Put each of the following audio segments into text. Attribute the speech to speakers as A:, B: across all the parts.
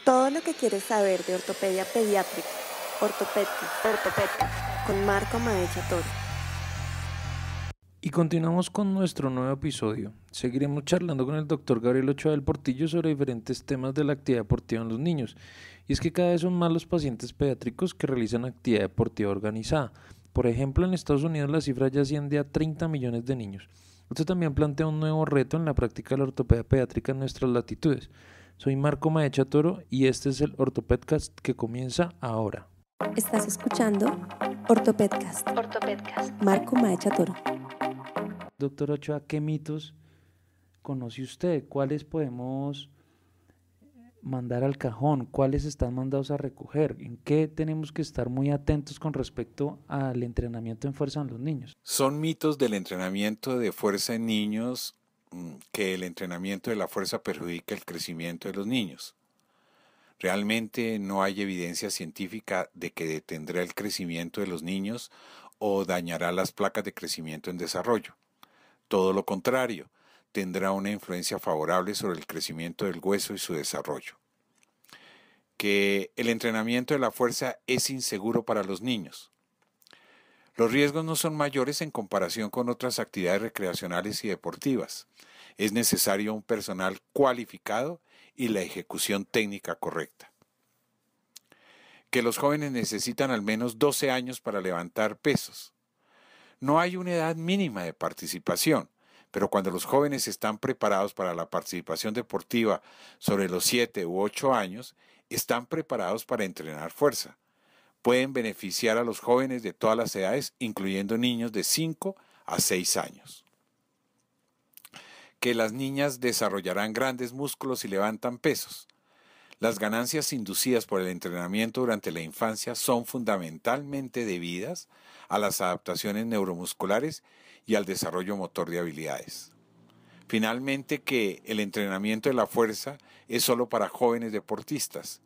A: Todo lo que quieres saber de ortopedia pediátrica, ortopedcast, con Marco Maecha Toro.
B: Y continuamos con nuestro nuevo episodio. Seguiremos charlando con el doctor Gabriel Ochoa del Portillo sobre diferentes temas de la actividad deportiva en los niños. Y es que cada vez son más los pacientes pediátricos que realizan actividad deportiva organizada. Por ejemplo, en Estados Unidos la cifra ya asciende a 30 millones de niños. Esto también plantea un nuevo reto en la práctica de la ortopedia pediátrica en nuestras latitudes. Soy Marco Maecha Toro y este es el Ortopedcast que comienza ahora.
A: Estás escuchando Ortopedcast. Marco Maecha Toro.
B: Doctor Ochoa, ¿qué mitos conoce usted? ¿Cuáles podemos mandar al cajón? ¿Cuáles están mandados a recoger? ¿En qué tenemos que estar muy atentos con respecto al entrenamiento en fuerza en los niños?
C: Son mitos del entrenamiento de fuerza en niños que el entrenamiento de la fuerza perjudica el crecimiento de los niños. Realmente no hay evidencia científica de que detendrá el crecimiento de los niños o dañará las placas de crecimiento en desarrollo. Todo lo contrario, tendrá una influencia favorable sobre el crecimiento del hueso y su desarrollo. Que el entrenamiento de la fuerza es inseguro para los niños. Los riesgos no son mayores en comparación con otras actividades recreacionales y deportivas. Es necesario un personal cualificado y la ejecución técnica correcta. Que los jóvenes necesitan al menos 12 años para levantar pesos. No hay una edad mínima de participación, pero cuando los jóvenes están preparados para la participación deportiva sobre los 7 u 8 años, están preparados para entrenar fuerza. Pueden beneficiar a los jóvenes de todas las edades, incluyendo niños de 5 a 6 años. Que las niñas desarrollarán grandes músculos y levantan pesos. Las ganancias inducidas por el entrenamiento durante la infancia son fundamentalmente debidas a las adaptaciones neuromusculares y al desarrollo motor de habilidades. Finalmente, que el entrenamiento de la fuerza es solo para jóvenes deportistas.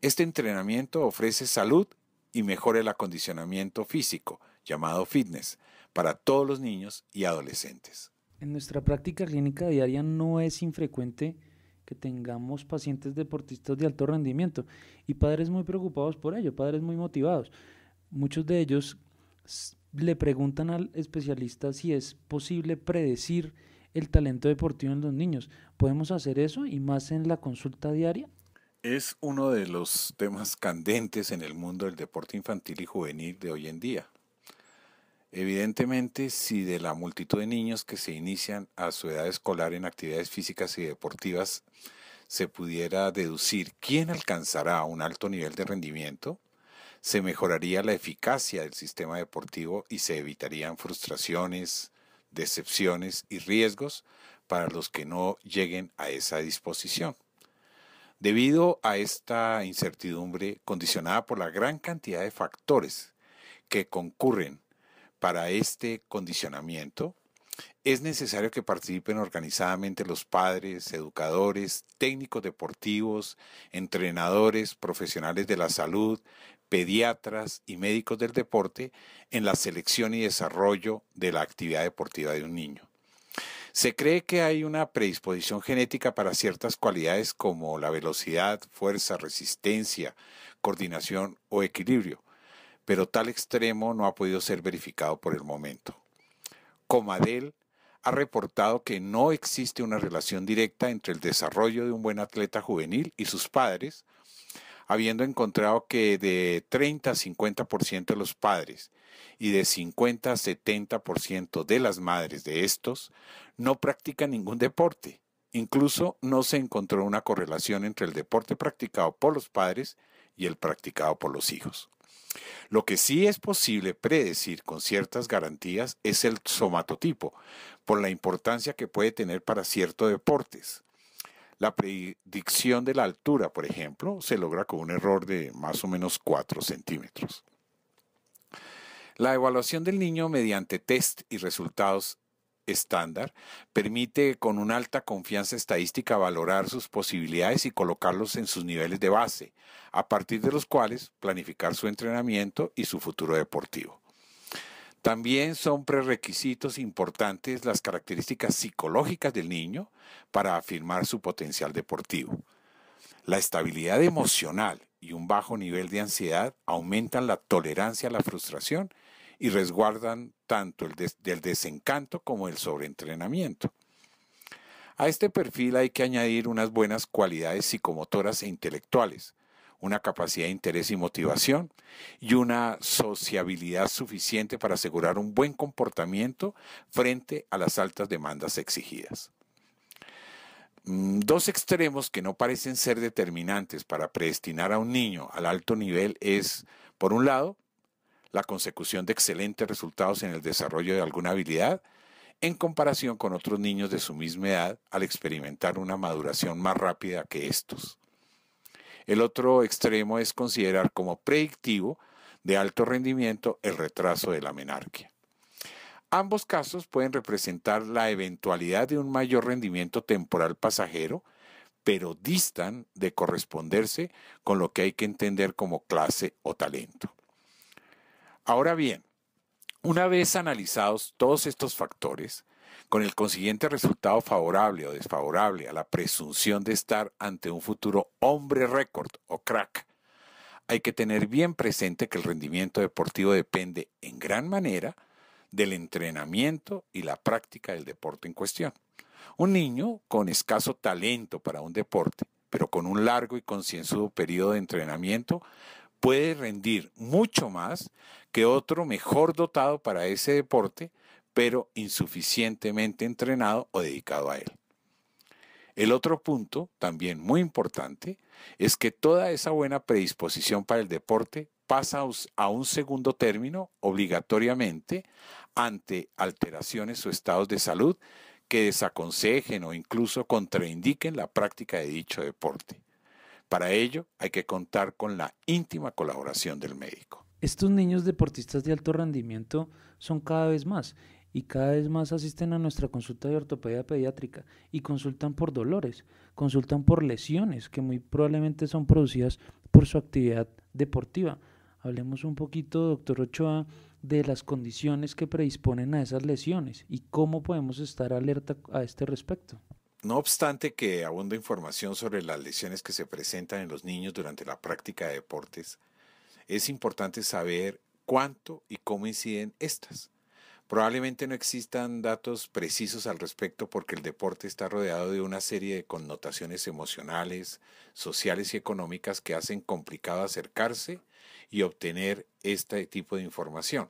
C: Este entrenamiento ofrece salud y mejora el acondicionamiento físico, llamado fitness, para todos los niños y adolescentes.
B: En nuestra práctica clínica diaria no es infrecuente que tengamos pacientes deportistas de alto rendimiento y padres muy preocupados por ello, padres muy motivados. Muchos de ellos le preguntan al especialista si es posible predecir el talento deportivo en los niños. ¿Podemos hacer eso y más en la consulta diaria?
C: Es uno de los temas candentes en el mundo del deporte infantil y juvenil de hoy en día. Evidentemente, si de la multitud de niños que se inician a su edad escolar en actividades físicas y deportivas se pudiera deducir quién alcanzará un alto nivel de rendimiento, se mejoraría la eficacia del sistema deportivo y se evitarían frustraciones, decepciones y riesgos para los que no lleguen a esa disposición. Debido a esta incertidumbre condicionada por la gran cantidad de factores que concurren para este condicionamiento, es necesario que participen organizadamente los padres, educadores, técnicos deportivos, entrenadores, profesionales de la salud, pediatras y médicos del deporte en la selección y desarrollo de la actividad deportiva de un niño. Se cree que hay una predisposición genética para ciertas cualidades como la velocidad, fuerza, resistencia, coordinación o equilibrio, pero tal extremo no ha podido ser verificado por el momento. Comadel ha reportado que no existe una relación directa entre el desarrollo de un buen atleta juvenil y sus padres, habiendo encontrado que de 30 a 50% de los padres y de 50 a 70% de las madres de estos no practican ningún deporte. Incluso no se encontró una correlación entre el deporte practicado por los padres y el practicado por los hijos. Lo que sí es posible predecir con ciertas garantías es el somatotipo, por la importancia que puede tener para ciertos deportes. La predicción de la altura, por ejemplo, se logra con un error de más o menos 4 centímetros. La evaluación del niño mediante test y resultados estándar permite con una alta confianza estadística valorar sus posibilidades y colocarlos en sus niveles de base, a partir de los cuales planificar su entrenamiento y su futuro deportivo. También son prerequisitos importantes las características psicológicas del niño para afirmar su potencial deportivo. La estabilidad emocional y un bajo nivel de ansiedad aumentan la tolerancia a la frustración y resguardan tanto el desencanto como el sobreentrenamiento. A este perfil hay que añadir unas buenas cualidades psicomotoras e intelectuales, una capacidad de interés y motivación y una sociabilidad suficiente para asegurar un buen comportamiento frente a las altas demandas exigidas. Dos extremos que no parecen ser determinantes para predestinar a un niño al alto nivel es, por un lado, la consecución de excelentes resultados en el desarrollo de alguna habilidad en comparación con otros niños de su misma edad al experimentar una maduración más rápida que estos. El otro extremo es considerar como predictivo de alto rendimiento el retraso de la menarquia. Ambos casos pueden representar la eventualidad de un mayor rendimiento temporal pasajero, pero distan de corresponderse con lo que hay que entender como clase o talento. Ahora bien, una vez analizados todos estos factores, con el consiguiente resultado favorable o desfavorable a la presunción de estar ante un futuro hombre récord o crack, hay que tener bien presente que el rendimiento deportivo depende en gran manera del entrenamiento y la práctica del deporte en cuestión. Un niño con escaso talento para un deporte, pero con un largo y concienzudo periodo de entrenamiento, puede rendir mucho más que otro mejor dotado para ese deporte, pero insuficientemente entrenado o dedicado a él. El otro punto, también muy importante, es que toda esa buena predisposición para el deporte pasa a un segundo término obligatoriamente ante alteraciones o estados de salud que desaconsejen o incluso contraindiquen la práctica de dicho deporte. Para ello hay que contar con la íntima colaboración del médico.
B: Estos niños deportistas de alto rendimiento son cada vez más y cada vez más asisten a nuestra consulta de ortopedia pediátrica y consultan por dolores, consultan por lesiones que muy probablemente son producidas por su actividad deportiva. Hablemos un poquito, doctor Ochoa, de las condiciones que predisponen a esas lesiones y cómo podemos estar alerta a este respecto.
C: No obstante que abunda información sobre las lesiones que se presentan en los niños durante la práctica de deportes, es importante saber cuánto y cómo inciden estas. Probablemente no existan datos precisos al respecto porque el deporte está rodeado de una serie de connotaciones emocionales, sociales y económicas que hacen complicado acercarse y obtener este tipo de información.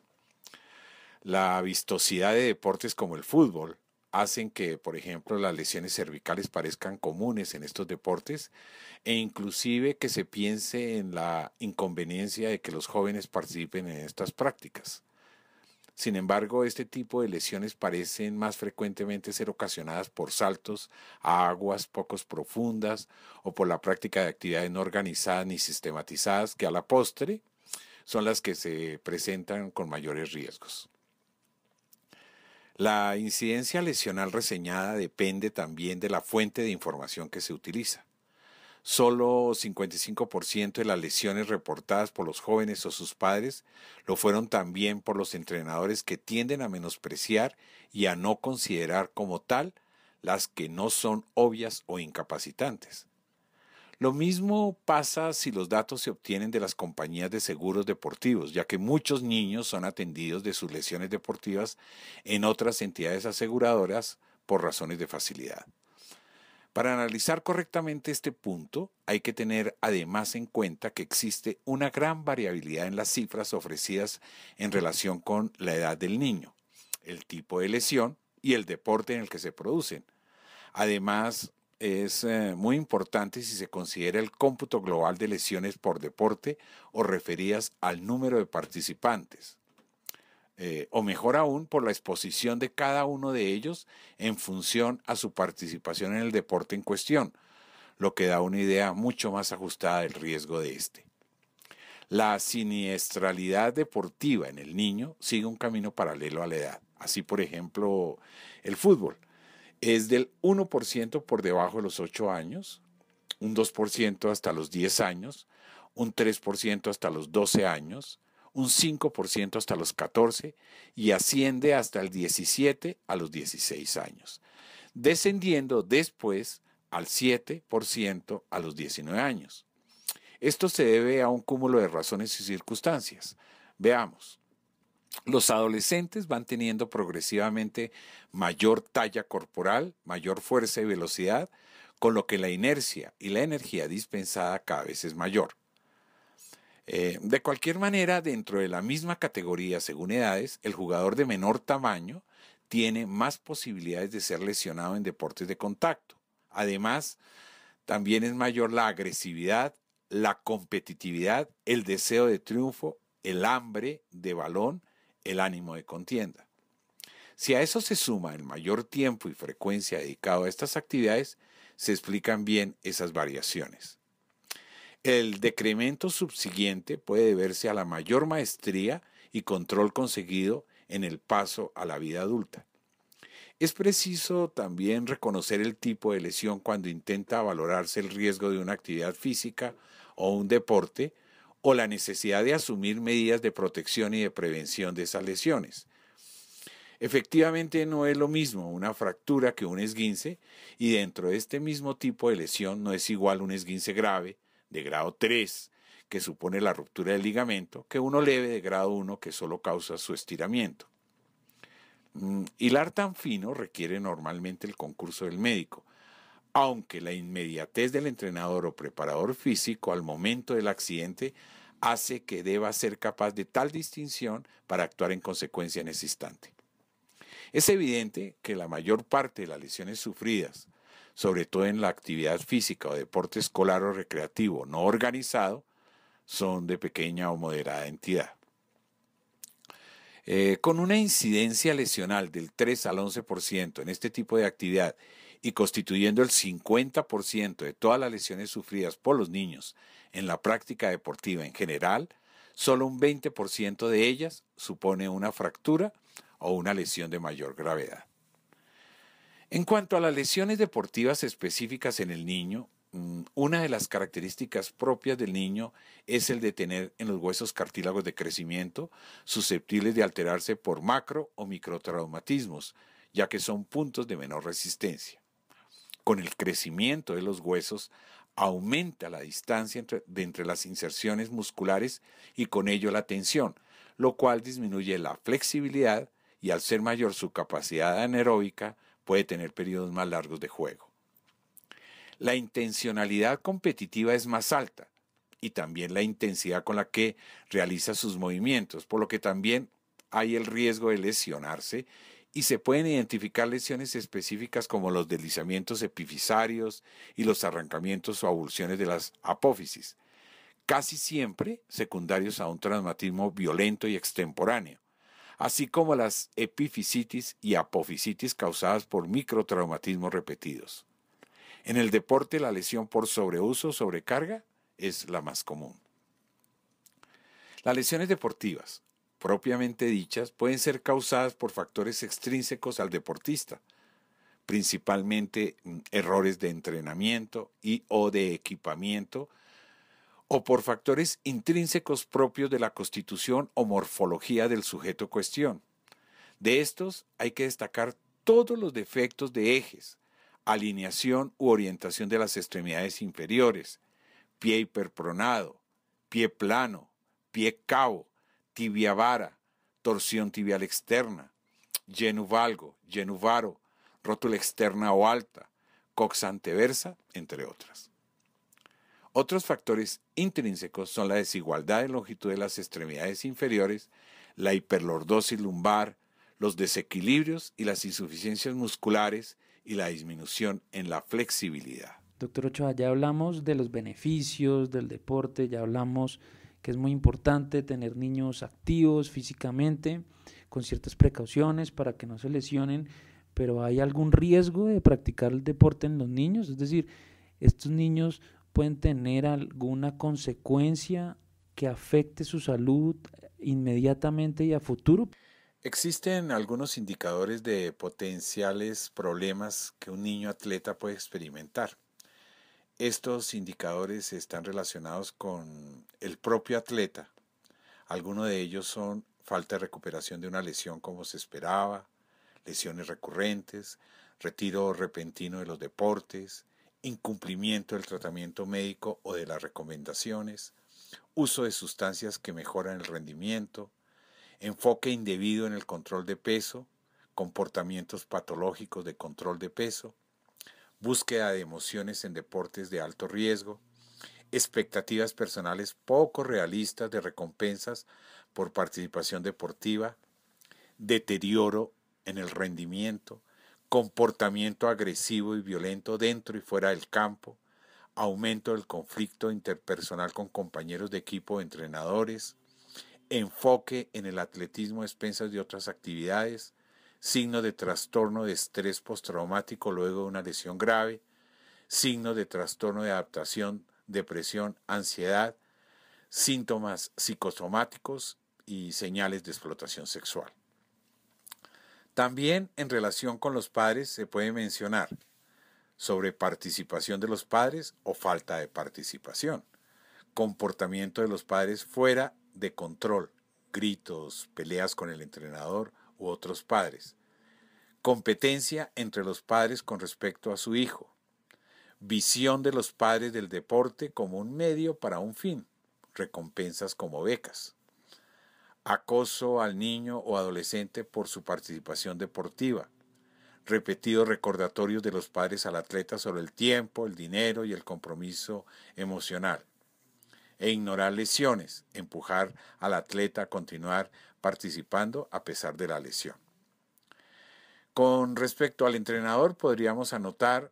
C: La vistosidad de deportes como el fútbol hacen que, por ejemplo, las lesiones cervicales parezcan comunes en estos deportes e inclusive que se piense en la inconveniencia de que los jóvenes participen en estas prácticas. Sin embargo, este tipo de lesiones parecen más frecuentemente ser ocasionadas por saltos a aguas poco profundas o por la práctica de actividades no organizadas ni sistematizadas que a la postre son las que se presentan con mayores riesgos. La incidencia lesional reseñada depende también de la fuente de información que se utiliza. Solo 55% de las lesiones reportadas por los jóvenes o sus padres lo fueron también por los entrenadores que tienden a menospreciar y a no considerar como tal las que no son obvias o incapacitantes. Lo mismo pasa si los datos se obtienen de las compañías de seguros deportivos, ya que muchos niños son atendidos de sus lesiones deportivas en otras entidades aseguradoras por razones de facilidad. Para analizar correctamente este punto, hay que tener además en cuenta que existe una gran variabilidad en las cifras ofrecidas en relación con la edad del niño, el tipo de lesión y el deporte en el que se producen. Además, es muy importante si se considera el cómputo global de lesiones por deporte o referidas al número de participantes. O mejor aún, por la exposición de cada uno de ellos en función a su participación en el deporte en cuestión, lo que da una idea mucho más ajustada del riesgo de este. La siniestralidad deportiva en el niño sigue un camino paralelo a la edad. Así, por ejemplo, el fútbol es del 1% por debajo de los 8 años, un 2% hasta los 10 años, un 3% hasta los 12 años, un 5% hasta los 14 y asciende hasta el 17 a los 16 años, descendiendo después al 7% a los 19 años. Esto se debe a un cúmulo de razones y circunstancias. Veamos. Los adolescentes van teniendo progresivamente mayor talla corporal, mayor fuerza y velocidad, con lo que la inercia y la energía dispensada cada vez es mayor. De cualquier manera, dentro de la misma categoría según edades, el jugador de menor tamaño tiene más posibilidades de ser lesionado en deportes de contacto. Además, también es mayor la agresividad, la competitividad, el deseo de triunfo, el hambre de balón, el ánimo de contienda. Si a eso se suma el mayor tiempo y frecuencia dedicado a estas actividades, se explican bien esas variaciones. El decremento subsiguiente puede deberse a la mayor maestría y control conseguido en el paso a la vida adulta. Es preciso también reconocer el tipo de lesión cuando intenta valorarse el riesgo de una actividad física o un deporte o la necesidad de asumir medidas de protección y de prevención de esas lesiones. Efectivamente no es lo mismo una fractura que un esguince y dentro de este mismo tipo de lesión no es igual un esguince grave de grado 3 que supone la ruptura del ligamento que uno leve de grado 1 que solo causa su estiramiento. Hilar tan fino requiere normalmente el concurso del médico, aunque la inmediatez del entrenador o preparador físico al momento del accidente hace que deba ser capaz de tal distinción para actuar en consecuencia en ese instante. Es evidente que la mayor parte de las lesiones sufridas, sobre todo en la actividad física o deporte escolar o recreativo no organizado, son de pequeña o moderada entidad. Con una incidencia lesional del 3 al 11% en este tipo de actividad y constituyendo el 50% de todas las lesiones sufridas por los niños en la práctica deportiva en general, solo un 20% de ellas supone una fractura o una lesión de mayor gravedad. En cuanto a las lesiones deportivas específicas en el niño, una de las características propias del niño es el de tener en los huesos cartílagos de crecimiento susceptibles de alterarse por macro o microtraumatismos, ya que son puntos de menor resistencia. Con el crecimiento de los huesos aumenta la distancia entre las inserciones musculares y con ello la tensión, lo cual disminuye la flexibilidad y al ser mayor su capacidad anaeróbica puede tener periodos más largos de juego. La intencionalidad competitiva es más alta y también la intensidad con la que realiza sus movimientos, por lo que también hay el riesgo de lesionarse y se pueden identificar lesiones específicas como los deslizamientos epifisarios y los arrancamientos o avulsiones de las apófisis, casi siempre secundarios a un traumatismo violento y extemporáneo, así como las epifisitis y apofisitis causadas por microtraumatismos repetidos. En el deporte, la lesión por sobreuso o sobrecarga es la más común. Las lesiones deportivas, propiamente dichas, pueden ser causadas por factores extrínsecos al deportista, principalmente errores de entrenamiento y o de equipamiento, o por factores intrínsecos propios de la constitución o morfología del sujeto cuestión. De estos hay que destacar todos los defectos de ejes, alineación u orientación de las extremidades inferiores, pie hiperpronado, pie plano, pie cabo, tibia vara, torsión tibial externa, genu valgo, genu varo, rótula externa o alta, coxa anteversa, entre otras. Otros factores intrínsecos son la desigualdad de longitud de las extremidades inferiores, la hiperlordosis lumbar, los desequilibrios y las insuficiencias musculares y la disminución en la flexibilidad.
B: Doctor Ochoa, ya hablamos de los beneficios del deporte, ya hablamos que es muy importante tener niños activos físicamente, con ciertas precauciones para que no se lesionen, pero ¿hay algún riesgo de practicar el deporte en los niños? Es decir, ¿estos niños pueden tener alguna consecuencia que afecte su salud inmediatamente y a futuro?
C: Existen algunos indicadores de potenciales problemas que un niño atleta puede experimentar. Estos indicadores están relacionados con el propio atleta. Algunos de ellos son falta de recuperación de una lesión como se esperaba, lesiones recurrentes, retiro repentino de los deportes, incumplimiento del tratamiento médico o de las recomendaciones, uso de sustancias que mejoran el rendimiento, enfoque indebido en el control de peso, comportamientos patológicos de control de peso, búsqueda de emociones en deportes de alto riesgo, expectativas personales poco realistas de recompensas por participación deportiva, deterioro en el rendimiento, comportamiento agresivo y violento dentro y fuera del campo, aumento del conflicto interpersonal con compañeros de equipo o entrenadores, enfoque en el atletismo a expensas de otras actividades, signos de trastorno de estrés postraumático luego de una lesión grave, signos de trastorno de adaptación, depresión, ansiedad, síntomas psicosomáticos y señales de explotación sexual. También en relación con los padres se puede mencionar sobre participación de los padres o falta de participación, comportamiento de los padres fuera de control, gritos, peleas con el entrenador u otros padres, competencia entre los padres con respecto a su hijo, visión de los padres del deporte como un medio para un fin, recompensas como becas, acoso al niño o adolescente por su participación deportiva, repetidos recordatorios de los padres al atleta sobre el tiempo, el dinero y el compromiso emocional, e ignorar lesiones, empujar al atleta a continuar participando a pesar de la lesión. Con respecto al entrenador, podríamos anotar,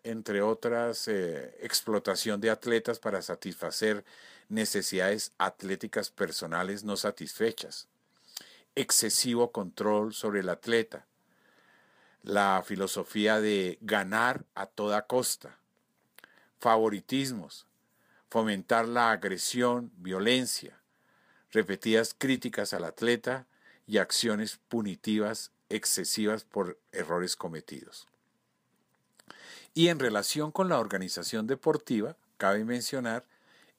C: entre otras, explotación de atletas para satisfacer necesidades atléticas personales no satisfechas, excesivo control sobre el atleta, la filosofía de ganar a toda costa, favoritismos, fomentar la agresión, violencia, repetidas críticas al atleta y acciones punitivas excesivas por errores cometidos. Y en relación con la organización deportiva, cabe mencionar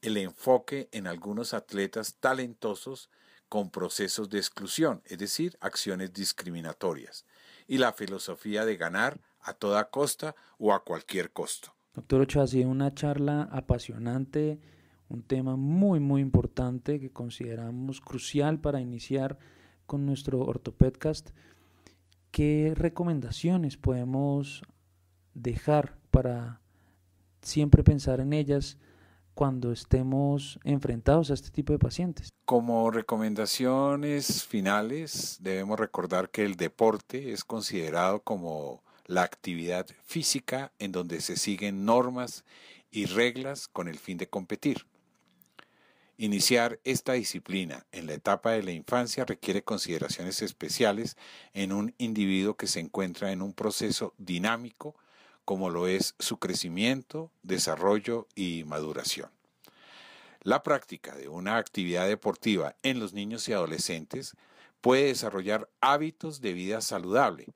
C: el enfoque en algunos atletas talentosos con procesos de exclusión, es decir, acciones discriminatorias, y la filosofía de ganar a toda costa o a cualquier costo.
B: Doctor Ochoa, ha sido una charla apasionante, un tema muy importante que consideramos crucial para iniciar con nuestro OrtoPedcast. ¿Qué recomendaciones podemos dejar para siempre pensar en ellas cuando estemos enfrentados a este tipo de pacientes?
C: Como recomendaciones finales, debemos recordar que el deporte es considerado como la actividad física en donde se siguen normas y reglas con el fin de competir. Iniciar esta disciplina en la etapa de la infancia requiere consideraciones especiales en un individuo que se encuentra en un proceso dinámico como lo es su crecimiento, desarrollo y maduración. La práctica de una actividad deportiva en los niños y adolescentes puede desarrollar hábitos de vida saludable.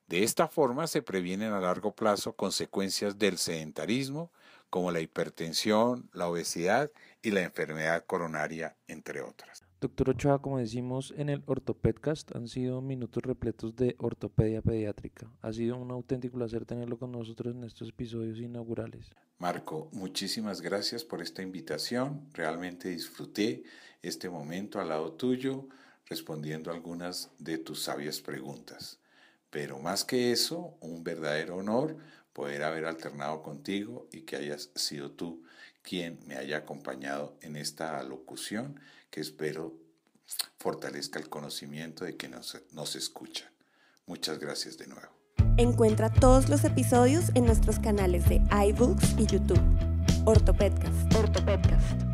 C: De esta forma se previenen a largo plazo consecuencias del sedentarismo, como la hipertensión, la obesidad y la enfermedad coronaria, entre otras.
B: Doctor Ochoa, como decimos en el OrtoPedcast, han sido minutos repletos de ortopedia pediátrica. Ha sido un auténtico placer tenerlo con nosotros en estos episodios inaugurales.
C: Marco, muchísimas gracias por esta invitación. Realmente disfruté este momento al lado tuyo, respondiendo algunas de tus sabias preguntas. Pero más que eso, un verdadero honor poder haber alternado contigo y que hayas sido tú quien me haya acompañado en esta locución que espero fortalezca el conocimiento de que nos escuchan. Muchas gracias de nuevo.
A: Encuentra todos los episodios en nuestros canales de iBooks y YouTube. OrtoPedcast.